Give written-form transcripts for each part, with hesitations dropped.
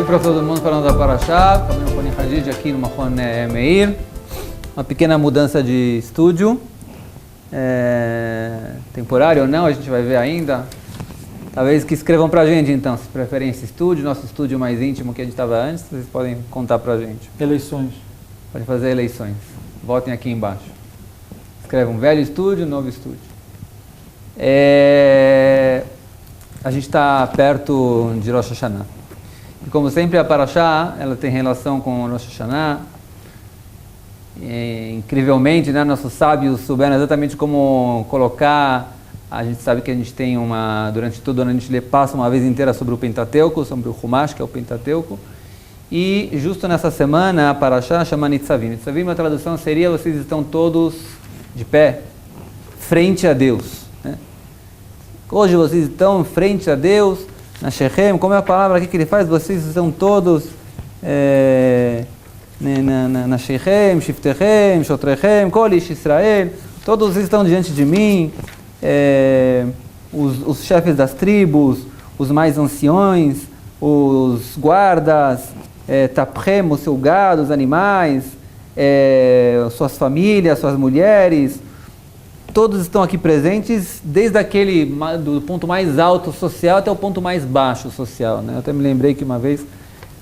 para todo mundo falando da Parashá, Caminho Kohen Hadid aqui no Machon Meir. Uma pequena mudança de estúdio, temporário ou não, a gente vai ver ainda. Talvez que escrevam pra gente então, se preferem esse estúdio, nosso estúdio mais íntimo que a gente estava antes, vocês podem contar pra gente. Eleições. Pode fazer eleições. Votem aqui embaixo. Escrevam velho estúdio, novo estúdio. A gente está perto de Rosh Hashanah. E como sempre a Parashá, ela tem relação com Rosh Hashanah. Incrivelmente, né, nossos sábios souberam exatamente como colocar. A gente sabe que a gente tem durante todo o ano a gente passa uma vez inteira sobre o Pentateuco, sobre o Chumash, que é o Pentateuco. E justo nessa semana a Parashá chama Nitzavim. Nitzavim, a tradução seria: vocês estão todos de pé, frente a Deus. Né? Hoje vocês estão frente a Deus, na Shechem, como é a palavra aqui que ele faz? Vocês estão todos na Shechem, Shiftechem, Shotrechem, Kol Ish Israel, todos vocês estão diante de mim, os chefes das tribos, os mais anciões, os guardas, Tapchem, o seu gado, os animais, suas famílias, suas mulheres, todos estão aqui presentes, desde do ponto mais alto social até o ponto mais baixo social. Né? Eu até me lembrei que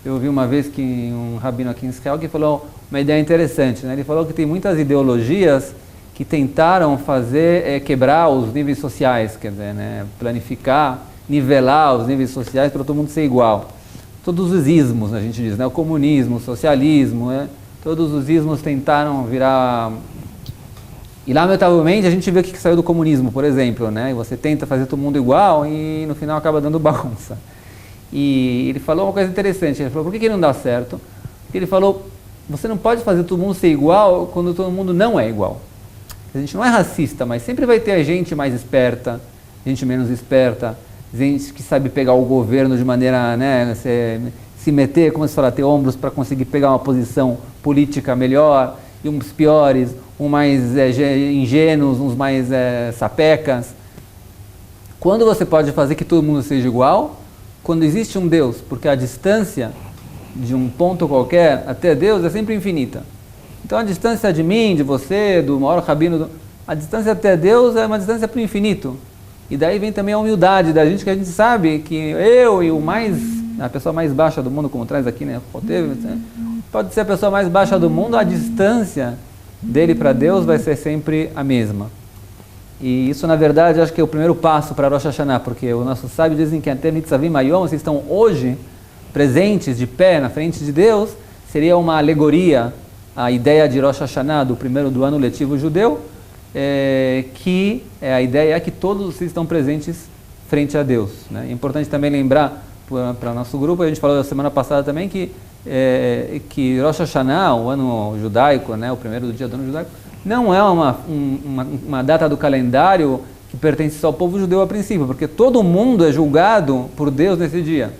eu ouvi uma vez que um rabino aqui em Israel que falou uma ideia interessante. Né? Ele falou que tem muitas ideologias que tentaram quebrar os níveis sociais, quer dizer, né? Planificar, nivelar os níveis sociais para todo mundo ser igual. Todos os ismos, a gente diz, né? O comunismo, o socialismo, né? Todos os ismos tentaram virar... E lamentavelmente a gente vê o que saiu do comunismo, por exemplo, né? Você tenta fazer todo mundo igual e no final acaba dando bagunça. E ele falou uma coisa interessante, ele falou: por que não dá certo? Porque ele falou: você não pode fazer todo mundo ser igual quando todo mundo não é igual. A gente não é racista, mas sempre vai ter gente mais esperta, gente menos esperta, gente que sabe pegar o governo de maneira, né, se meter, como se fala, ter ombros para conseguir pegar uma posição política melhor, e uns piores, uns mais ingênuos, uns mais sapecas. Quando você pode fazer que todo mundo seja igual? Quando existe um Deus, porque a distância de um ponto qualquer até Deus é sempre infinita. Então a distância de mim, de você, do maior rabino, a distância até Deus é uma distância para o infinito. E daí vem também a humildade da gente, que a gente sabe que eu e a pessoa mais baixa do mundo, como traz aqui, né, pode ser a pessoa mais baixa do mundo, a distância dele para Deus vai ser sempre a mesma. E isso, na verdade, acho que é o primeiro passo para Rosh Hashanah, porque os nossos sábios dizem que até Nitzavim Hayom, vocês estão hoje presentes, de pé, na frente de Deus, seria uma alegoria à ideia de Rosh Hashanah, do ano letivo judeu, que a ideia é que todos vocês estão presentes frente a Deus. Né? É importante também lembrar para o nosso grupo, a gente falou da semana passada também, que Rosh Hashanah, o ano judaico, né, o primeiro dia do ano judaico, não é uma data do calendário que pertence só ao povo judeu a princípio, porque todo mundo é julgado por Deus nesse dia.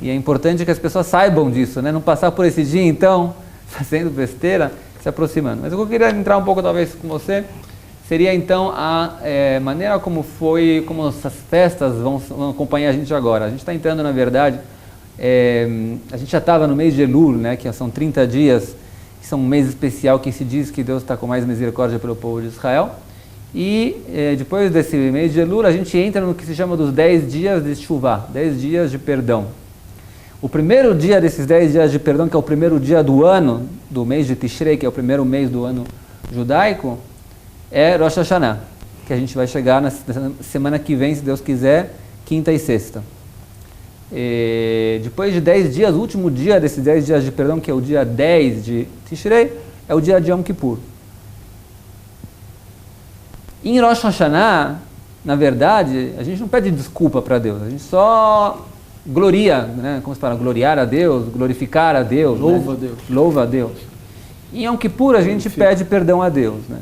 E é importante que as pessoas saibam disso, né? Não passar por esse dia, então, fazendo besteira, se aproximando. Mas eu queria entrar um pouco, talvez, com você, seria, então, a maneira como essas festas vão acompanhar a gente agora. A gente está entrando, na verdade, a gente já estava no mês de Elul, né? Que são 30 dias, que são um mês especial que se diz que Deus está com mais misericórdia pelo povo de Israel. E depois desse mês de Elul, a gente entra no que se chama dos 10 dias de Shuvah, 10 dias de perdão. O primeiro dia desses 10 dias de perdão, que é o primeiro dia do ano, do mês de Tishrei, que é o primeiro mês do ano judaico, é Rosh Hashanah, que a gente vai chegar na semana que vem, se Deus quiser, quinta e sexta. Depois de 10 dias, o último dia desses 10 dias de perdão, que é o dia 10 de Tishrei, é o dia de Yom Kippur. Em Rosh Hashanah, na verdade, a gente não pede desculpa para Deus, a gente só gloria, né? Como se fala, gloriar a Deus, glorificar a Deus. Louva, né? a Deus. Louva a Deus. Em Yom Kippur a gente pede perdão a Deus. Né?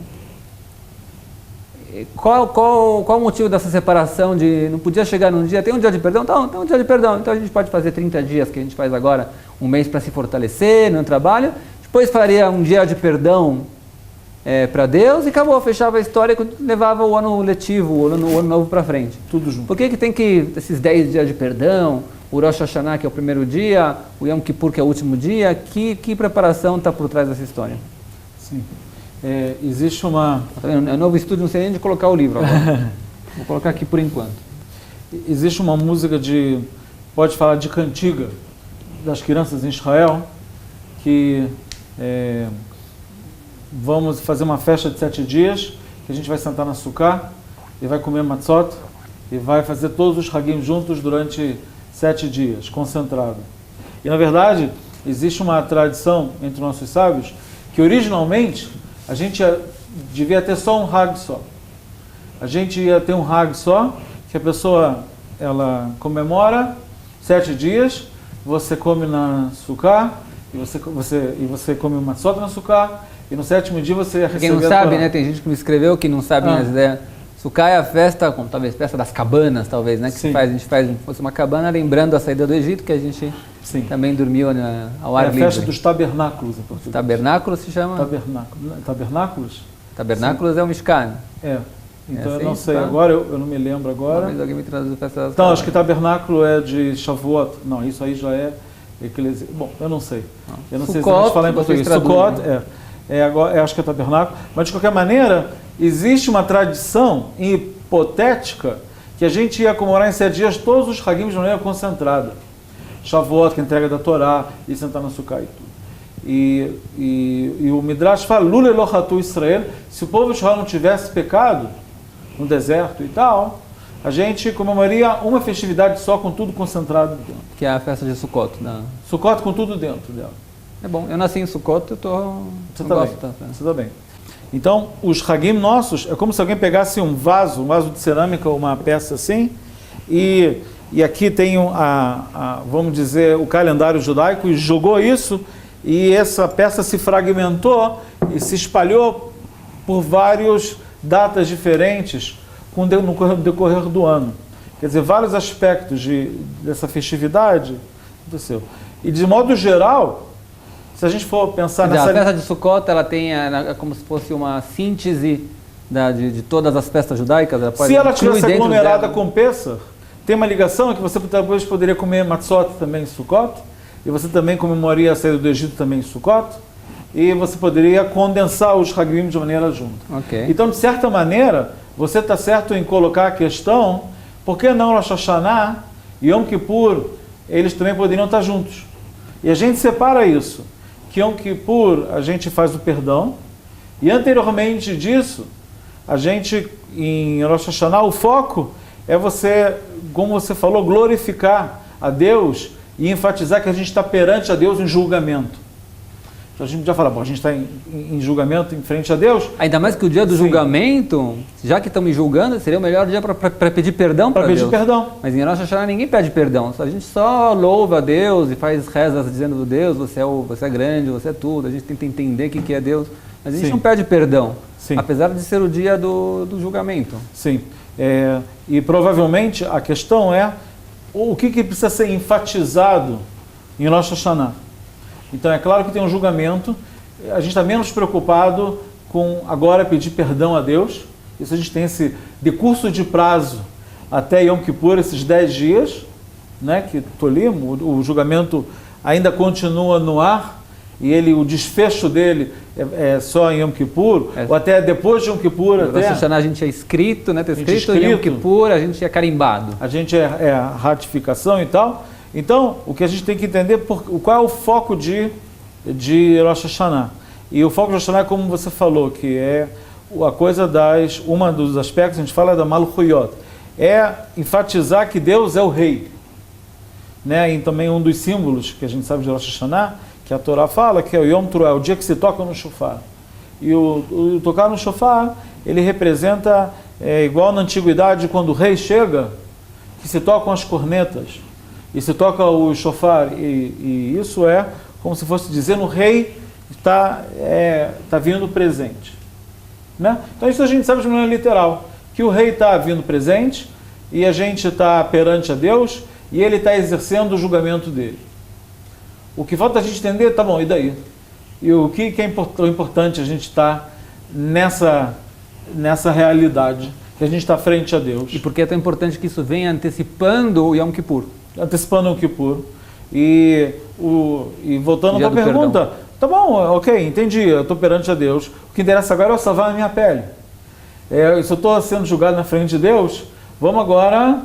Qual o motivo dessa separação de não podia chegar num dia, tem um dia de perdão? Então, tem um dia de perdão, então a gente pode fazer 30 dias que a gente faz agora, um mês para se fortalecer no trabalho, depois faria um dia de perdão para Deus e acabou, fechava a história e levava o ano letivo, o ano novo para frente. Tudo junto. Por que tem que, esses 10 dias de perdão, o Rosh Hashanah, que é o primeiro dia, o Yom Kippur, que é o último dia, que preparação está por trás dessa história? Sim. Existe uma... Tá vendo? É um novo estudo, não sei nem de colocar o livro agora. Vou colocar aqui por enquanto. Existe uma música pode falar de cantiga, das crianças em Israel, que vamos fazer uma festa de 7 dias, que a gente vai sentar na sukkah e vai comer matzot e vai fazer todos os hagim juntos durante 7 dias, concentrado. E na verdade, existe uma tradição entre nossos sábios que originalmente a gente devia ter só um hag só. A gente ia ter um hag só, que a pessoa ela comemora 7 dias, você come na sukkah, e você come uma matzot na sukkah, e no 7º dia você recebe. Quem não sabe, né? Tem gente que me escreveu que não sabe as ideias. Sukkah é a festa, como talvez festa das cabanas, talvez, né? Que a gente faz fosse uma cabana lembrando a saída do Egito, que a gente também dormiu ao ar livre. É a festa dos tabernáculos em português. Tabernáculos se chama? Tabernáculos? Tabernáculos é o Mishkan. Então eu não sei, agora eu não me lembro agora. Talvez alguém me traduza a festa das Então, cabanas. acho que tabernáculo é de Shavuot. Não, isso aí já é bom, eu não sei. Eu não sei se a gente fala em português. Sukkot, agora, acho que é tabernáculo. Mas, de qualquer maneira, existe uma tradição hipotética que a gente ia comemorar em 7 dias todos os hagim de maneira concentrada. Shavuot, que é a entrega da Torá, e sentar no sukkah e tudo. E o Midrash fala, Lule Elohatu Israel, se o povo de Israel não tivesse pecado no deserto e tal, a gente comemoraria uma festividade só com tudo concentrado dentro. Que é a festa de Sukkot. Sukkot com tudo dentro dela. É bom, eu nasci em Sukkot, Você está bem. Então, os hagim nossos, é como se alguém pegasse um vaso de cerâmica, uma peça assim, e aqui tem vamos dizer, o calendário judaico, e jogou isso, e essa peça se fragmentou e se espalhou por várias datas diferentes no decorrer do ano. Quer dizer, vários aspectos dessa festividade aconteceu. E de modo geral, se a gente for pensar a festa de Sukkot, ela tem como se fosse uma síntese de todas as festas judaicas. Se ela tivesse aglomerada com Pesach, tem uma ligação que você talvez poderia comer matzot também em Sukkot, e você também comemoraria a saída do Egito também em Sukkot, e você poderia condensar os hagim de maneira junta. Então, de certa maneira, você está certo em colocar a questão, por que não Rosh Hashanah e Yom Kippur, eles também poderiam estar juntos? E a gente separa isso, que Yom Kippur a gente faz o perdão, e anteriormente disso, a gente, em Rosh Hashanah, o foco é você, como você falou, glorificar a Deus e enfatizar que a gente está perante a Deus em julgamento. Então a gente já fala, bom, a gente está em julgamento em frente a Deus. Ainda mais que o dia do julgamento, já que estão me julgando, seria o melhor dia para pedir perdão para Deus. Para pedir perdão. Mas em Rosh Hashanah ninguém pede perdão. A gente só louva a Deus e faz rezas dizendo, Deus, você é grande, você é tudo. A gente tenta entender o que é Deus. Mas a gente não pede perdão, apesar de ser o dia do julgamento. Sim. E provavelmente a questão é o que precisa ser enfatizado em Rosh Hashanah. Então é claro que tem um julgamento, a gente está menos preocupado com agora pedir perdão a Deus. Isso a gente tem esse decurso de prazo até Yom Kippur, esses 10 dias, né, que Tolim, o julgamento ainda continua no ar, e o desfecho dele é só em Yom Kippur, ou até depois de Yom Kippur. Rosh Hashanah a gente é escrito, né? Está escrito, em Yom Kippur a gente é carimbado. A gente é a ratificação e tal. Então, o que a gente tem que entender, qual é o foco de Rosh Hashanah. E o foco de Rosh Hashanah é como você falou, que é a coisa uma dos aspectos, a gente fala da Malchuyot, é enfatizar que Deus é o rei. Né? E também um dos símbolos que a gente sabe de Rosh Hashanah, que a Torá fala, que é o Yom Teruah, o dia que se toca no shofar. E o tocar no shofar, ele representa, igual na antiguidade, quando o rei chega, que se tocam as cornetas, e se toca o shofar, e isso é como se fosse dizendo, o rei está vindo presente. Né? Então isso a gente sabe de maneira literal, que o rei está vindo presente, e a gente está perante a Deus, e ele está exercendo o julgamento dele. O que falta a gente entender, tá bom, e daí? E o que é importante a gente estar nessa realidade, que a gente está frente a Deus. E por que é tão importante que isso venha antecipando o Yom Kippur? Antecipando o Yom Kippur. E voltando à tua pergunta, tá bom, ok, entendi, eu estou perante a Deus. O que interessa agora é eu salvar a minha pele. Se eu estou sendo julgado na frente de Deus, vamos agora...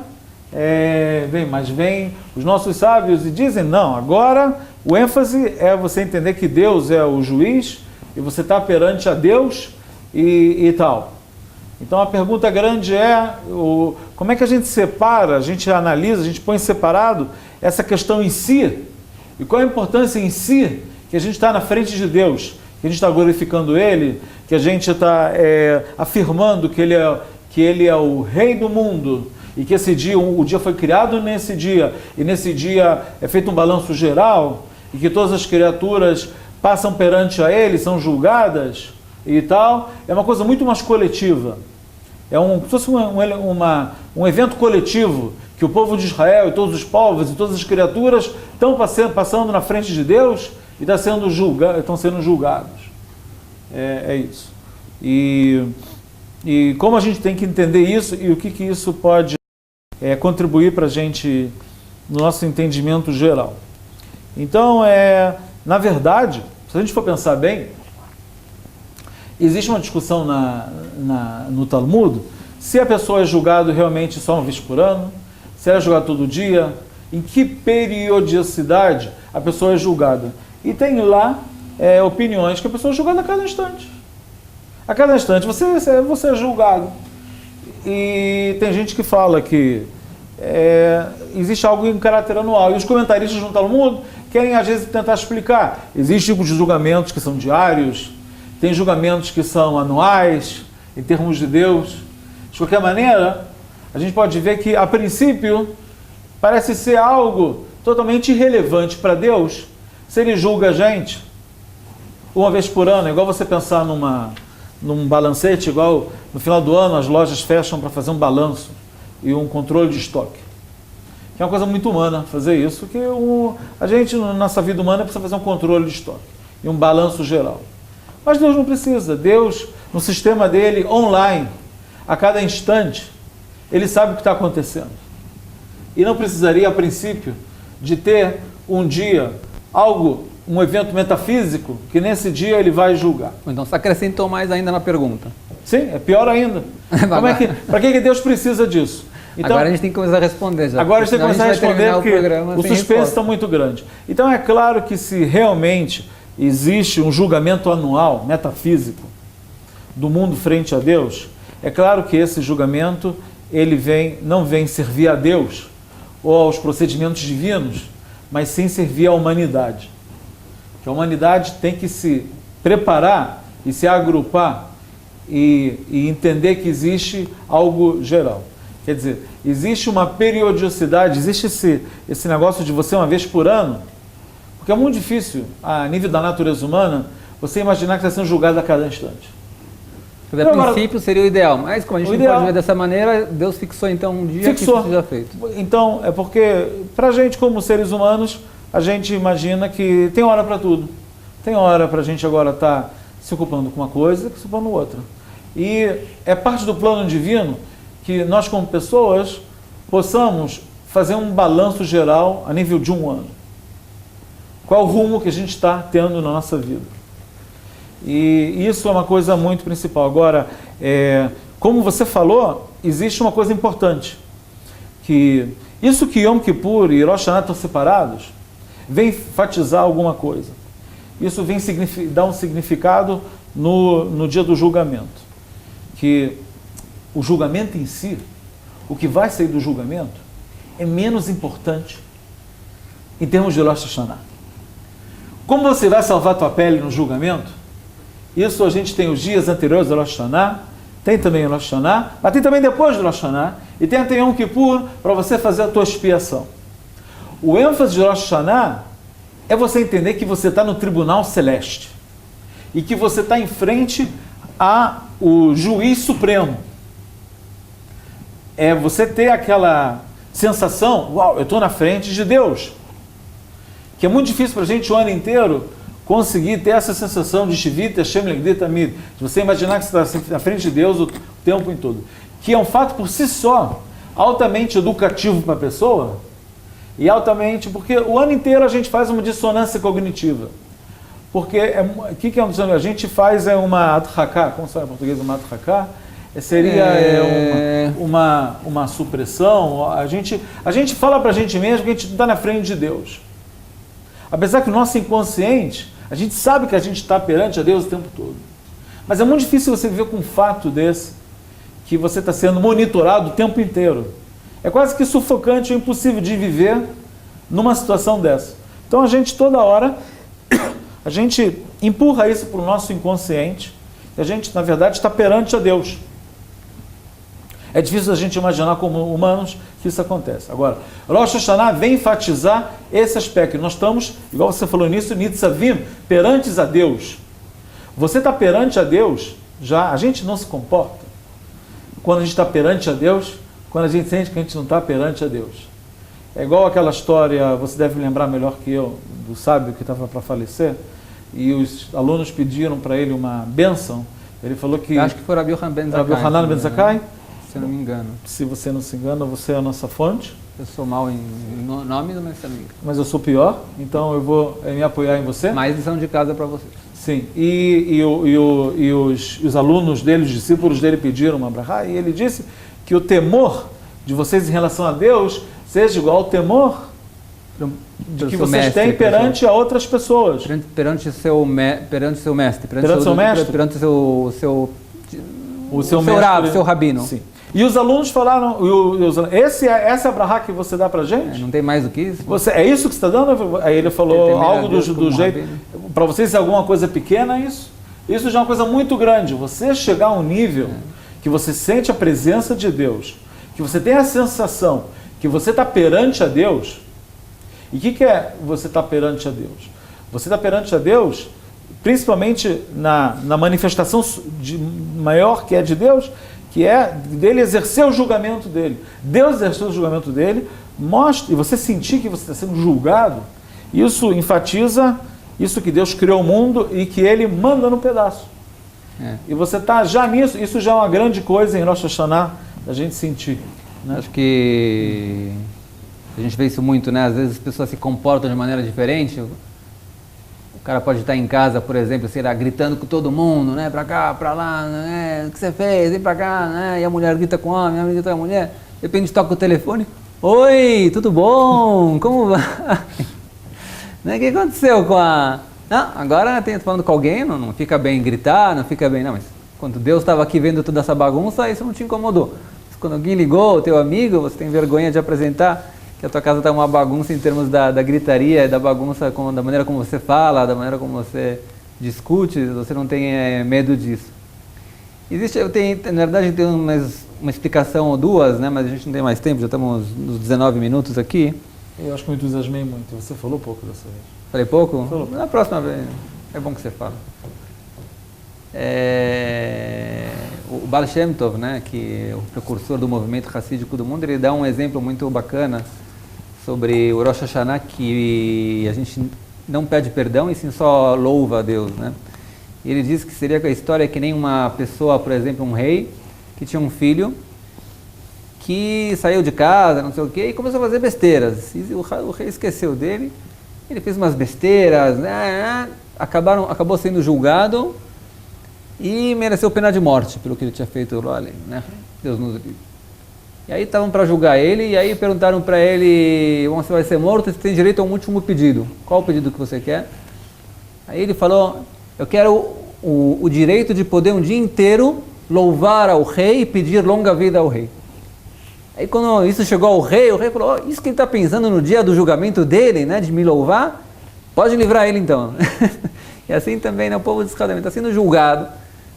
vem os nossos sábios e dizem, não, agora o ênfase é você entender que Deus é o juiz e você está perante a Deus e tal. Então a pergunta grande é, como é que a gente separa, a gente analisa, a gente põe separado essa questão em si, e qual a importância em si que a gente está na frente de Deus, que a gente está glorificando Ele, que a gente está afirmando que Ele é o Rei do mundo, e que esse dia, o dia foi criado nesse dia, e nesse dia é feito um balanço geral, e que todas as criaturas passam perante a Ele, são julgadas e tal, é uma coisa muito mais coletiva. É como se fosse um evento coletivo, que o povo de Israel e todos os povos e todas as criaturas estão passando na frente de Deus e estão sendo julgados. É isso. E como a gente tem que entender isso e o que isso pode contribuir para a gente no nosso entendimento geral. Então, na verdade, se a gente for pensar bem, existe uma discussão no Talmud se a pessoa é julgada realmente só uma vez por ano, se ela é julgada todo dia, em que periodicidade a pessoa é julgada. E tem lá opiniões que a pessoa é julgada a cada instante. A cada instante você é julgado. E tem gente que fala que existe algo em caráter anual. E os comentaristas no Talmud querem, às vezes, tentar explicar. Existem tipos de julgamentos que são diários, tem julgamentos que são anuais, em termos de Deus. De qualquer maneira, a gente pode ver que, a princípio, parece ser algo totalmente irrelevante para Deus se Ele julga a gente uma vez por ano. É igual você pensar num balancete, igual no final do ano as lojas fecham para fazer um balanço e um controle de estoque. Que é uma coisa muito humana fazer isso, que a gente, na nossa vida humana, precisa fazer um controle de estoque e um balanço geral. Mas Deus não precisa. Deus, no sistema dele, online, a cada instante, Ele sabe o que está acontecendo. E não precisaria, a princípio, de ter um dia, um evento metafísico, que nesse dia Ele vai julgar. Então você acrescentou mais ainda na pergunta. Sim, é pior ainda. Para que Deus precisa disso? Então, agora a gente tem que começar a responder já. Agora a gente tem que começar a responder porque o suspense está muito grande. Então é claro que se realmente existe um julgamento anual, metafísico, do mundo frente a Deus, é claro que esse julgamento não vem servir a Deus ou aos procedimentos divinos, mas sim servir à humanidade. Que a humanidade tem que se preparar e se agrupar e entender que existe algo geral. Quer dizer, existe uma periodicidade, existe esse negócio de você uma vez por ano, porque é muito difícil, a nível da natureza humana, você imaginar que está sendo julgado a cada instante. A princípio seria o ideal, mas como a gente não pode ver dessa maneira, Deus fixou então um dia que isso seja feito. Então, é porque, para a gente como seres humanos, a gente imagina que tem hora para tudo. Tem hora para a gente agora estar se ocupando com uma coisa e se ocupando com outra. E é parte do plano divino que nós, como pessoas, possamos fazer um balanço geral a nível de um ano. Qual o rumo que a gente está tendo na nossa vida? E isso é uma coisa muito principal. Agora, como você falou, existe uma coisa importante. Que isso que Yom Kippur e Rosh Hashanah estão separados, vem enfatizar alguma coisa. Isso vem dar um significado no dia do julgamento. Que o julgamento em si, o que vai sair do julgamento, é menos importante em termos de Rosh Hashanah. Como você vai salvar a tua pele no julgamento? Isso a gente tem os dias anteriores ao Rosh Hashanah, tem também o Rosh Hashanah, mas tem também depois do Rosh Hashanah, e tem até Yom Kippur para você fazer a tua expiação. O ênfase de Rosh Hashanah é você entender que você está no tribunal celeste e que você está em frente ao juiz supremo. É você ter aquela sensação, uau, eu estou na frente de Deus. Que é muito difícil para a gente o ano inteiro conseguir ter essa sensação de Shivit Hashem Legdi Tamid, de você imaginar que você está na frente de Deus o tempo em todo, que é um fato por si só altamente educativo para a pessoa, e altamente, porque o ano inteiro a gente faz uma dissonância cognitiva. Porque o que é uma dissonância? A gente faz uma adhaka, como se fala em português uma adhaka? Seria uma supressão. A gente fala para a gente mesmo que a gente não está na frente de Deus. Apesar que o nosso inconsciente, a gente sabe que a gente está perante a Deus o tempo todo. Mas é muito difícil você viver com um fato desse, que você está sendo monitorado o tempo inteiro. É quase que sufocante ou impossível de viver numa situação dessa. Então a gente toda hora, a gente empurra isso para o nosso inconsciente, e a gente, na verdade, está perante a Deus. É difícil a gente imaginar como humanos que isso acontece. Agora, Rosh Hashanah vem enfatizar esse aspecto. Nós estamos, igual você falou nisso, Nitzavim, perantes a Deus. Você está perante a Deus, já a gente não se comporta. Quando a gente está perante a Deus, quando a gente sente que a gente não está perante a Deus. É igual aquela história, você deve lembrar melhor que eu, do sábio que estava para falecer, e os alunos pediram para ele uma bênção. Ele falou que... Eu acho que foi Rabi Yohanan Ben Zakkai. Rabi Yohanan Ben Zakkai? Se eu não me engano. Se você não se engana, você é a nossa fonte. Eu sou mal em nome, mas se eu não me engano. Mas eu sou pior, então eu vou me apoiar em você. Mais lição de casa para vocês. Sim, e os alunos dele, os discípulos dele pediram uma brachá, e ele disse que o temor de vocês em relação a Deus seja igual ao temor de que vocês têm perante a outras pessoas. Perante o seu mestre. Perante o seu mestre? Perante o seu mestre, seu rabino. Sim. E os alunos falaram, essa é a brachá que você dá pra gente? Não tem mais do que isso? É isso que você está dando? Aí ele falou algo do jeito... Para vocês é alguma coisa pequena isso? Isso já é uma coisa muito grande. Você chegar a um nível que você sente a presença de Deus, que você tem a sensação que você está perante a Deus. E o que é você estar perante a Deus? Você está perante a Deus, principalmente na manifestação maior que é de Deus, que é dele exercer o julgamento dele. Deus exerceu o julgamento dele, mostra, e você sentir que você está sendo julgado, isso enfatiza isso que Deus criou o mundo e que ele manda no pedaço. E você está já nisso, isso já é uma grande coisa em Rosh Hashanah, a gente sentir. Né? Acho que a gente vê isso muito, né? Às vezes as pessoas se comportam de maneira diferente. O cara pode estar em casa, por exemplo, sei lá, gritando com todo mundo, né? Pra cá, pra lá, né? O que você fez? Vem pra cá, né? E a mulher grita com o homem, a mulher grita com a mulher. De repente toca o telefone. Oi, tudo bom? Como vai? Né? O que aconteceu com a... Não, agora estou falando com alguém, não fica bem gritar, não fica bem... Não, mas quando Deus estava aqui vendo toda essa bagunça, isso não te incomodou. Mas quando alguém ligou, o teu amigo, você tem vergonha de apresentar que a tua casa está uma bagunça em termos da gritaria, da bagunça, da maneira como você fala, da maneira como você discute, você não tem medo disso. Na verdade, tem uma explicação ou duas, né? Mas a gente não tem mais tempo, já estamos nos 19 minutos aqui. Eu acho que me entusiasmei muito. Você falou pouco dessa vez. Falei pouco? Falou pouco. Na próxima vez. É bom que você fala. O Baal Shem Tov, né, que é o precursor do movimento racídico do mundo, ele dá um exemplo muito bacana sobre o Rosh Hashanah, que a gente não pede perdão e sim só louva a Deus, né? E ele diz que seria a história que nem uma pessoa, por exemplo, um rei, que tinha um filho que saiu de casa, não sei o quê, e começou a fazer besteiras. E o rei esqueceu dele, ele fez umas besteiras, né? Acabou sendo julgado e mereceu pena de morte pelo que ele tinha feito lá, né? Deus nos livre. E aí estavam para julgar ele, e aí perguntaram para ele: você vai ser morto, você tem direito a um último pedido. Qual o pedido que você quer? Aí ele falou: eu quero o direito de poder um dia inteiro louvar ao rei e pedir longa vida ao rei. Aí quando isso chegou ao rei, o rei falou: isso que ele está pensando no dia do julgamento dele, né, de me louvar, pode livrar ele então. E assim também, né, o povo de Israel está sendo julgado,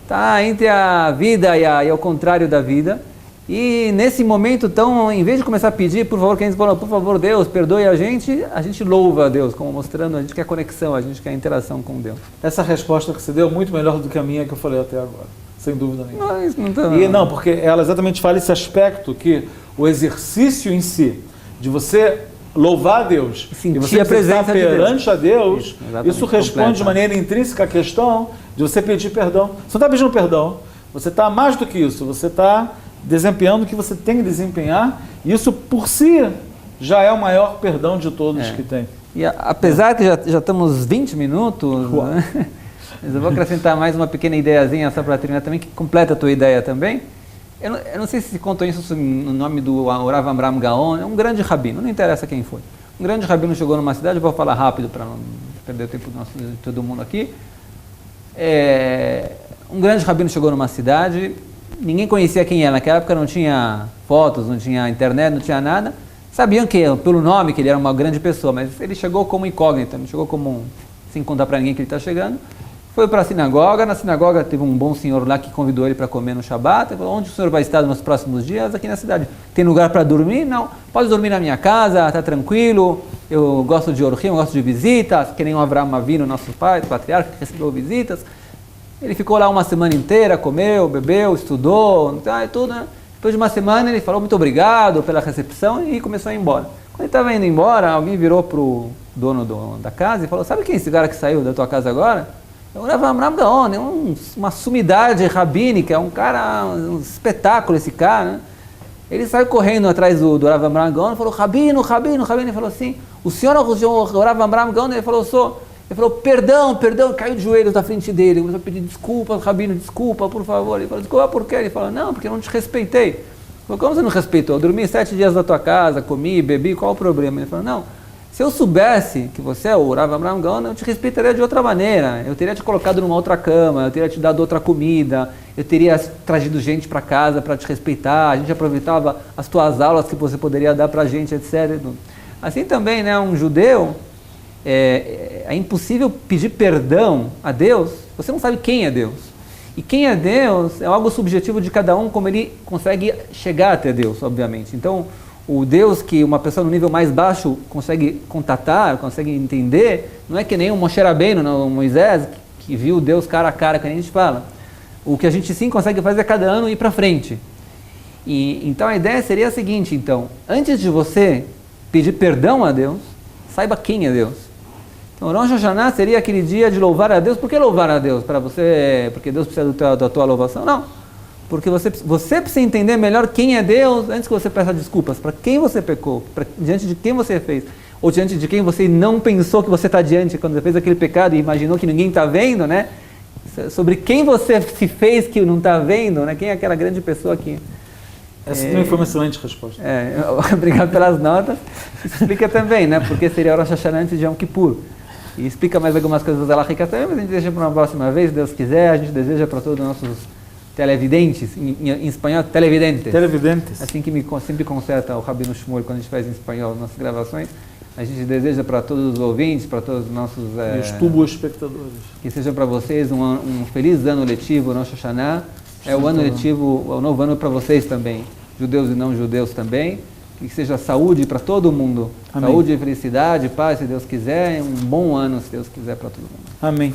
está entre a vida e ao contrário da vida. E nesse momento, então, em vez de começar a pedir, por favor, quem fala, por favor, Deus, perdoe a gente louva a Deus, como mostrando, a gente quer conexão, a gente quer interação com Deus. Essa resposta que você deu é muito melhor do que a minha que eu falei até agora, sem dúvida nenhuma. Não, isso não tá... E não, porque ela exatamente fala esse aspecto que o exercício em si, de você louvar a Deus Sentir e você a presença presença de Deus. perante a Deus, Exatamente, isso responde de completa. maneira intrínseca à questão de você pedir perdão. Você não está pedindo perdão, você está mais do que isso, você está desempenhando o que você tem que desempenhar, e isso por si já é o maior perdão de todos que tem. E apesar que já estamos 20 minutos, né? Mas eu vou acrescentar mais uma pequena ideiazinha só para terminar também, que completa a tua ideia também. Eu não sei se contou isso no nome do Rav Amram Gaon, é um grande rabino, não interessa quem foi. Um grande rabino chegou numa cidade, eu vou falar rápido para não perder o tempo de todo mundo aqui. Um grande rabino chegou numa cidade, ninguém conhecia quem era, naquela época não tinha fotos, não tinha internet, não tinha nada. Sabiam que, pelo nome, que ele era uma grande pessoa, mas ele chegou como incógnito, não chegou como sem contar para ninguém que ele está chegando. Foi para a sinagoga, na sinagoga teve um bom senhor lá que convidou ele para comer no Shabat. Ele falou, onde o senhor vai estar nos próximos dias? Aqui na cidade. Tem lugar para dormir? Não. Pode dormir na minha casa, está tranquilo. Eu gosto de orhim, eu gosto de visitas, que nem o Avraham Avinu, nosso pai, o patriarca, que recebeu visitas. Ele ficou lá uma semana inteira, comeu, bebeu, estudou, e tudo, né? Depois de uma semana ele falou muito obrigado pela recepção e começou a ir embora. Quando ele estava indo embora, alguém virou para o dono da casa e falou, sabe quem é esse cara que saiu da tua casa agora? É o Rav Amram Gaon, é uma sumidade rabínica, é um cara, um espetáculo esse cara, né? Ele saiu correndo atrás do Rav Amram Gaon e falou, Rabino, ele falou assim, o senhor é o Rav Amram Gaon? Ele falou, sou. Ele falou, perdão, caiu de joelhos na frente dele, começou a pedir desculpa, Rabino, desculpa, por favor. Ele falou, desculpa por quê? Ele falou, não, porque eu não te respeitei. Ele falou, como você não respeitou? Eu dormi 7 dias na tua casa, comi, bebi, qual o problema? Ele falou, não, se eu soubesse que você é o Rav Amram Gaon, eu te respeitaria de outra maneira. Eu teria te colocado numa outra cama, eu teria te dado outra comida, eu teria trazido gente para casa para te respeitar, a gente aproveitava as tuas aulas que você poderia dar para a gente, etc. Assim também, né, um judeu, é impossível pedir perdão a Deus, você não sabe quem é Deus. E quem é Deus é algo subjetivo de cada um, como ele consegue chegar até Deus, obviamente. Então, o Deus que uma pessoa no nível mais baixo consegue contatar, consegue entender, não é que nem o Moshe Rabbeinu, o Moisés, que viu Deus cara a cara, que a gente fala. O que a gente sim consegue fazer é cada ano ir para frente. Então a ideia seria a seguinte, então, antes de você pedir perdão a Deus, saiba quem é Deus. Então, Rosh Hashanah seria aquele dia de louvar a Deus. Por que louvar a Deus? Porque Deus precisa da tua louvação? Não. Porque você precisa entender melhor quem é Deus antes que você peça desculpas. Para quem você pecou, diante de quem você fez, ou diante de quem você não pensou que você está diante quando você fez aquele pecado e imaginou que ninguém está vendo, né? Sobre quem você se fez que não está vendo, né? Quem é aquela grande pessoa que... Essa também foi uma excelente resposta. Obrigado pelas notas. Explica também, né? Porque seria Rosh Hashanah antes de Yom Kippur. E explica mais algumas coisas alahicas também, mas a gente deixa para uma próxima vez, se Deus quiser. A gente deseja para todos os nossos televidentes, em espanhol, televidentes. Televidentes. Assim que sempre conserta o Rabino Shmuel quando a gente faz em espanhol as nossas gravações. A gente deseja para todos os ouvintes, para todos os nossos... E os tubo-espectadores. Que seja para vocês um feliz ano letivo, Rosh Hashanah. É o ano letivo, o novo ano para vocês também, judeus e não judeus também. Que seja saúde para todo mundo. Amém. Saúde, felicidade, paz, se Deus quiser. Um bom ano, se Deus quiser, para todo mundo. Amém.